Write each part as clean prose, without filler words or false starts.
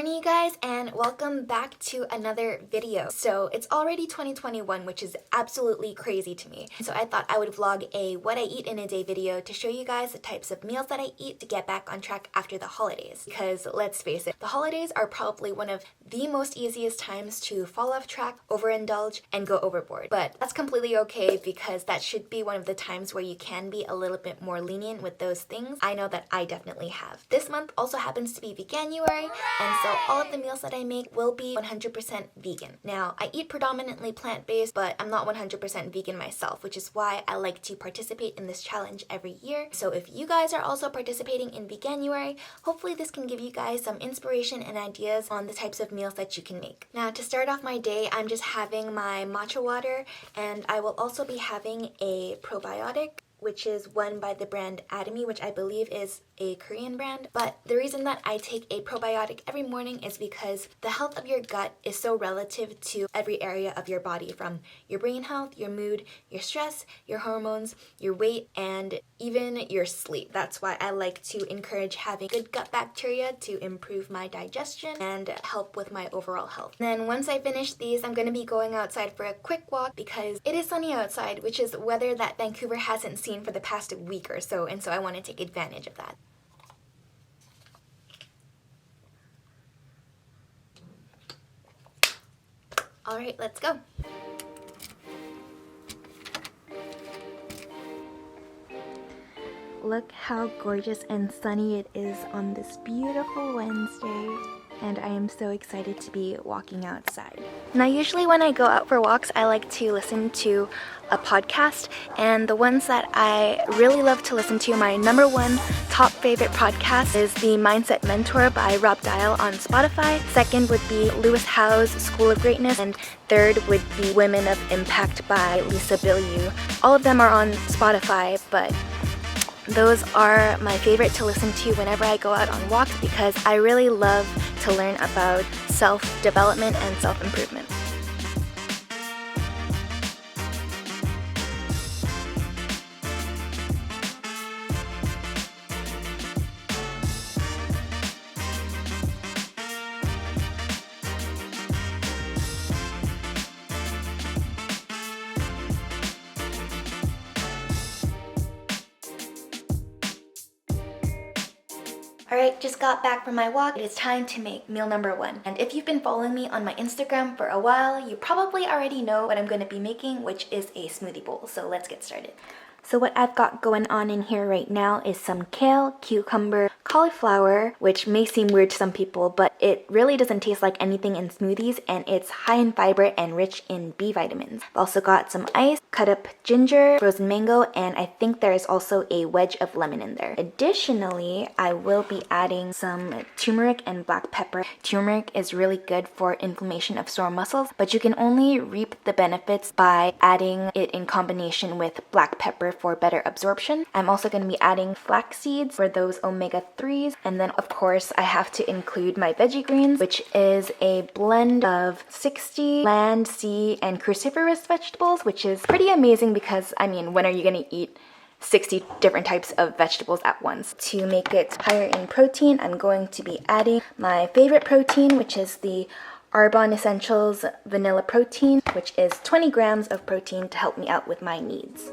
morning, you guys, and welcome back to another video. So it's already 2021, which is absolutely crazy to me. So I thought I would vlog a what I eat in a day video to show you guys the types of meals that I eat to get back on track after the holidays. Because let's face it, the holidays are probably one of the most easiest times to fall off track, overindulge, and go overboard. But that's completely okay because that should be one of the times where you can be a little bit more lenient with those things. I know that I definitely have. This month also happens to be VEGANUARY, and so all of the meals that I make will be 100% vegan. Now, I eat predominantly plant-based, but I'm not 100% vegan myself, which is why I like to participate in this challenge every year. So if you guys are also participating in VEGANUARY, hopefully this can give you guys some inspiration and ideas on the types of meals that you can make. Now, to start off my day, I'm just having my matcha water, and I will also be having a probiotic, which is one by the brand Atomy, which I believe is a Korean brand. But the reason that I take a probiotic every morning is because the health of your gut is so relative to every area of your body, from your brain health, your mood, your stress, your hormones, your weight, and even your sleep. That's why I like to encourage having good gut bacteria to improve my digestion and help with my overall health. And then once I finish these, I'm going to be going outside for a quick walk because it is sunny outside, which is weather that Vancouver hasn't seen for the past week or so, and so I want to take advantage of that. Alright, let's go. Look how gorgeous and sunny it is on this beautiful Wednesday, and I am so excited to be walking outside. Now, usually when I go out for walks, I like to listen to a podcast, and the ones that I really love to listen to, my number one top favorite podcast is The Mindset Mentor by Rob Dial on Spotify. Second would be Lewis Howes' School of Greatness, and third would be Women of Impact by Lisa Bilyeu. All of them are on Spotify, but those are my favorite to listen to whenever I go out on walks because I really love to learn about self-development and self-improvement. Alright, just got back from my walk. It is time to make meal number one. And if you've been following me on my Instagram for a while, you probably already know what I'm going to be making, which is a smoothie bowl. So let's get started. So what I've got going on in here right now is some kale, cucumber, cauliflower, which may seem weird to some people, but it really doesn't taste like anything in smoothies, and it's high in fiber and rich in B vitamins. I've also got some ice, cut up ginger, frozen mango, and I think there is also a wedge of lemon in there. Additionally, I will be adding some turmeric and black pepper. Turmeric is really good for inflammation of sore muscles, but you can only reap the benefits by adding it in combination with black pepper for better absorption. I'm also going to be adding flax seeds for those omega-3s, and then of course I have to include my veggie greens, which is a blend of 60 land, sea, and cruciferous vegetables, which is pretty amazing because, I mean, when are you going to eat 60 different types of vegetables at once? To make it higher in protein, I'm going to be adding my favorite protein, which is the Arbonne Essentials Vanilla Protein, which is 20 grams of protein to help me out with my needs.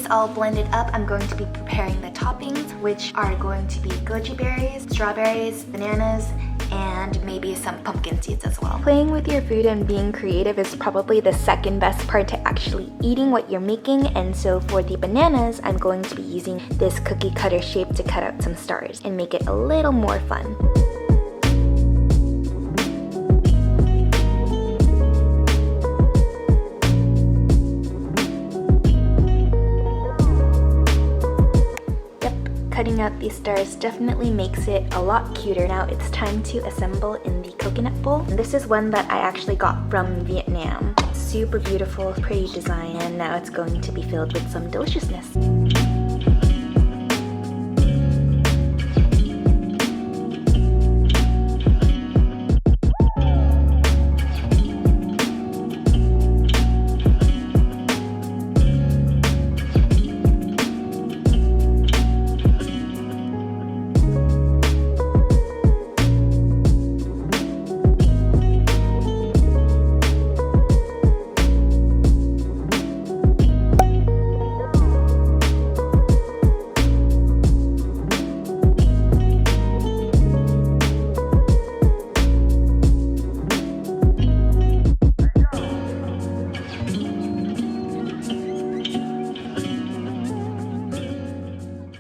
All blended up, I'm going to be preparing the toppings, which are going to be goji berries, strawberries, bananas, and maybe some pumpkin seeds as well. Playing with your food and being creative is probably the second best part to actually eating what you're making, and so for the bananas, I'm going to be using this cookie cutter shape to cut out some stars and make it a little more fun. cutting out these stars definitely makes it a lot cuter. Now it's time to assemble in the coconut bowl. And this is one that I actually got from Vietnam. Super beautiful, pretty design, and now it's going to be filled with some deliciousness.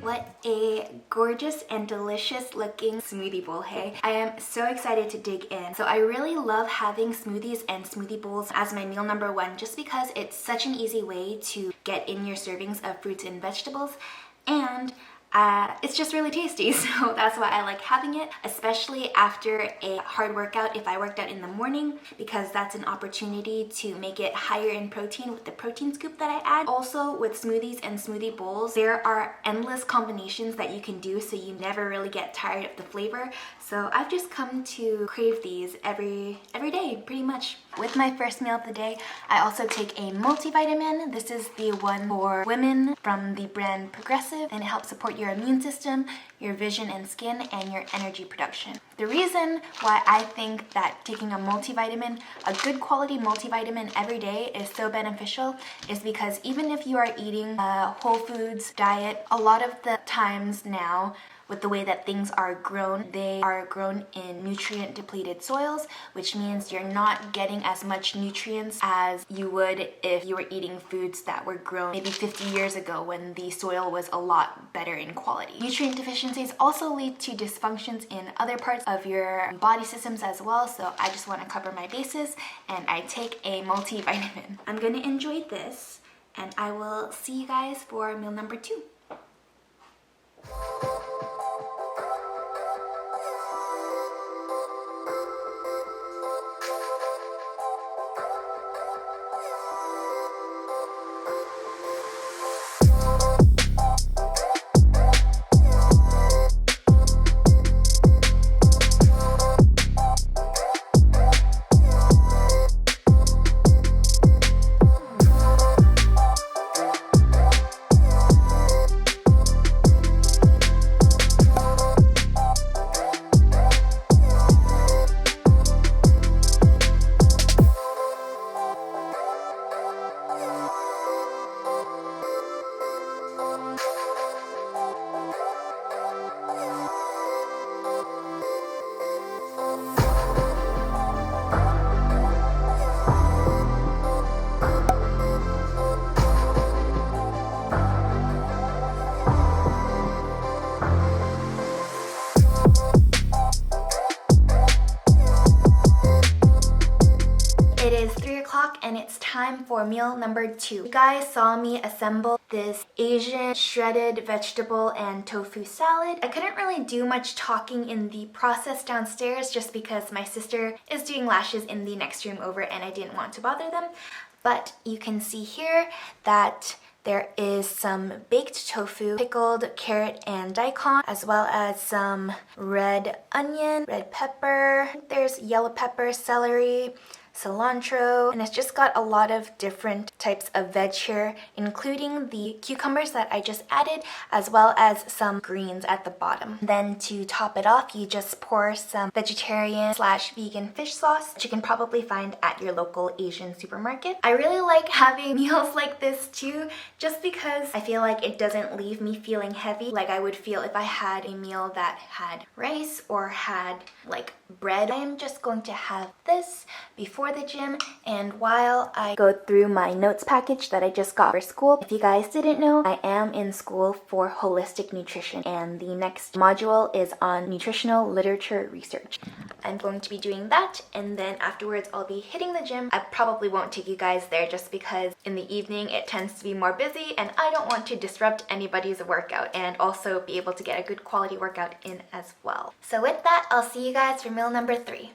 What a gorgeous and delicious looking smoothie bowl, hey? I am so excited to dig in. So I really love having smoothies and smoothie bowls as my meal number one just because it's such an easy way to get in your servings of fruits and vegetables, and it's just really tasty, so that's why I like having it, especially after a hard workout if I worked out in the morning, because that's an opportunity to make it higher in protein with the protein scoop that I add. Also with smoothies and smoothie bowls, there are endless combinations that you can do, so you never really get tired of the flavor. So I've just come to crave these every day, pretty much. With my first meal of the day, I also take a multivitamin. This is the one for women from the brand Progressive, and it helps support your immune system, your vision and skin, and your energy production. The reason why I think that taking a multivitamin, a good quality multivitamin every day is so beneficial is because even if you are eating a whole foods diet, a lot of the times now, with the way that things are grown, they are grown in nutrient depleted soils, which means you're not getting as much nutrients as you would if you were eating foods that were grown maybe 50 years ago when the soil was a lot better in quality. Nutrient deficiencies also lead to dysfunctions in other parts of your body systems as well, so I just want to cover my bases and I take a multivitamin. I'm going to enjoy this and I will see you guys for meal number 2. And it's time for meal number 2. You guys saw me assemble this Asian shredded vegetable and tofu salad. I couldn't really do much talking in the process downstairs just because my sister is doing lashes in the next room over and I didn't want to bother them. But you can see here that there is some baked tofu, pickled carrot and daikon, as well as some red onion, red pepper, there's yellow pepper, celery, cilantro, and it's just got a lot of different types of veg here, including the cucumbers that I just added, as well as some greens at the bottom. Then to top it off, you just pour some vegetarian/vegan fish sauce, which you can probably find at your local Asian supermarket. I really like having meals like this too, just because I feel like it doesn't leave me feeling heavy like I would feel if I had a meal that had rice or had like bread. I am just going to have this before before the gym and while I go through my notes package that I just got for school. If you guys didn't know, I am in school for holistic nutrition and the next module is on nutritional literature research. I'm going to be doing that, and then afterwards I'll be hitting the gym. I probably won't take you guys there just because in the evening it tends to be more busy and I don't want to disrupt anybody's workout and also be able to get a good quality workout in as well. So with that, I'll see you guys for meal number 3.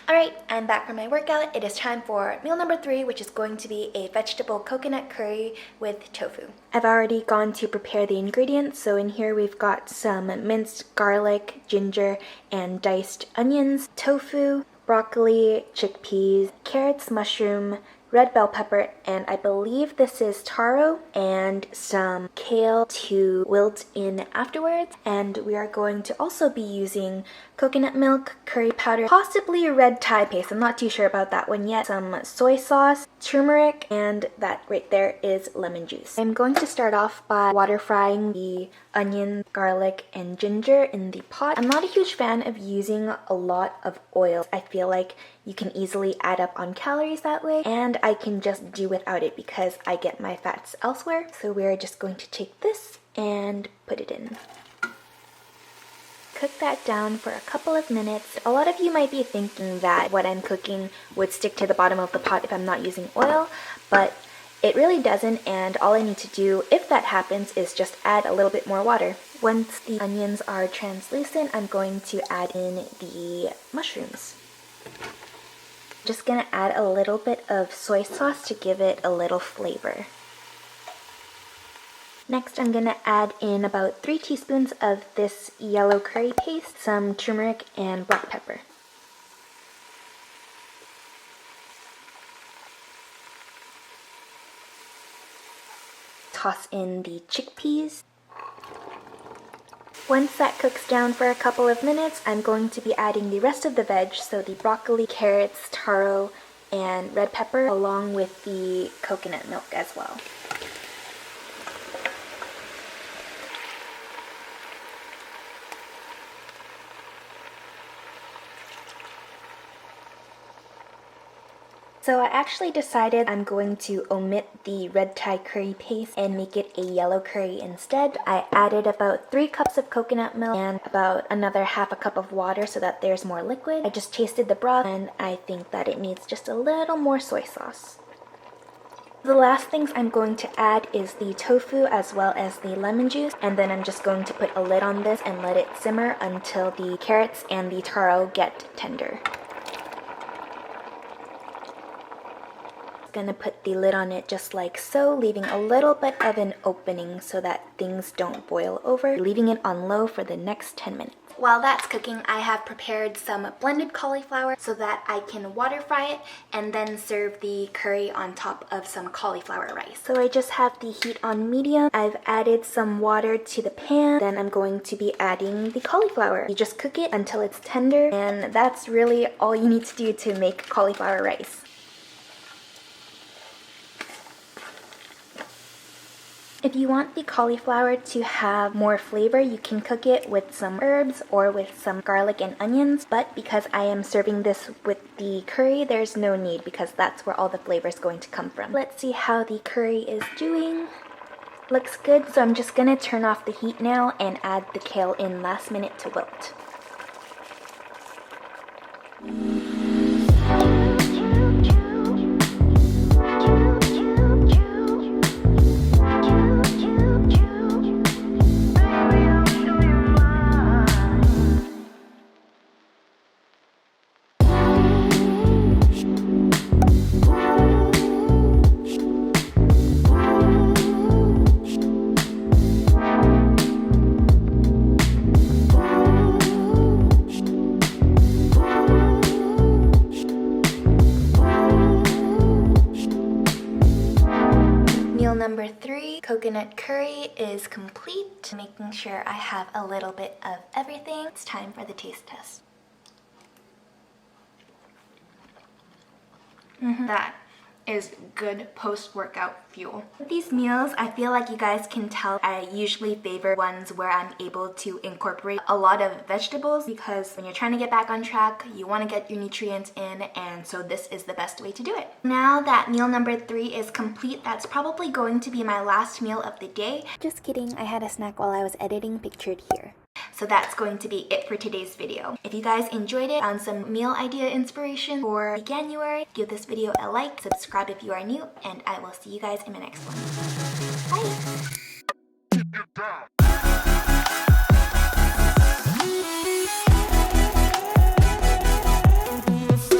Alright, I'm back from my workout. It is time for meal number 3, which is going to be a vegetable coconut curry with tofu. I've already gone to prepare the ingredients, so in here we've got some minced garlic, ginger, and diced onions, tofu, broccoli, chickpeas, carrots, mushroom, red bell pepper, and I believe this is taro, and some kale to wilt in afterwards. And we are going to also be using coconut milk, curry powder, possibly red Thai paste, I'm not too sure about that one yet, some soy sauce, turmeric, and that right there is lemon juice. I'm going to start off by water frying the onion, garlic, and ginger in the pot. I'm not a huge fan of using a lot of oil. I feel like you can easily add up on calories that way, and I can just do without it because I get my fats elsewhere. So we're just going to take this and put it in. Cook that down for a couple of minutes. A lot of you might be thinking that what I'm cooking would stick to the bottom of the pot if I'm not using oil, but it really doesn't, and all I need to do if that happens is just add a little bit more water. Once the onions are translucent, I'm going to add in the mushrooms. Just gonna add a little bit of soy sauce to give it a little flavor. Next, I'm gonna add in about 3 teaspoons of this yellow curry paste, some turmeric, and black pepper. Toss in the chickpeas. Once that cooks down for a couple of minutes, I'm going to be adding the rest of the veg, so the broccoli, carrots, taro, and red pepper, along with the coconut milk as well. So I actually decided I'm going to omit the red Thai curry paste and make it a yellow curry instead. I added about 3 cups of coconut milk and about another half a cup of water so that there's more liquid. I just tasted the broth and I think that it needs just a little more soy sauce. The last things I'm going to add is the tofu as well as the lemon juice, and then I'm just going to put a lid on this and let it simmer until the carrots and the taro get tender. Gonna put the lid on it just like so, leaving a little bit of an opening so that things don't boil over, leaving it on low for the next 10 minutes. While that's cooking, I have prepared some blended cauliflower so that I can water fry it and then serve the curry on top of some cauliflower rice. So I just have the heat on medium. I've added some water to the pan, then I'm going to be adding the cauliflower. You just cook it until it's tender, and that's really all you need to do to make cauliflower rice. If you want the cauliflower to have more flavor, you can cook it with some herbs or with some garlic and onions, but because I am serving this with the curry, there's no need because that's where all the flavor is going to come from. Let's see how the curry is doing. Looks good, so I'm just gonna turn off the heat now and add the kale in last minute to wilt. Number 3, coconut curry is complete. Making sure I have a little bit of everything. It's time for the taste test. That is good post-workout fuel. With these meals, I feel like you guys can tell I usually favor ones where I'm able to incorporate a lot of vegetables, because when you're trying to get back on track, you want to get your nutrients in, and so this is the best way to do it. Now that meal number 3 is complete, that's probably going to be my last meal of the day. Just kidding, I had a snack while I was editing, pictured here. So that's going to be it for today's video. If you guys enjoyed it, found some meal idea inspiration for Veganuary, give this video a like, subscribe if you are new, and I will see you guys in my next one. Bye!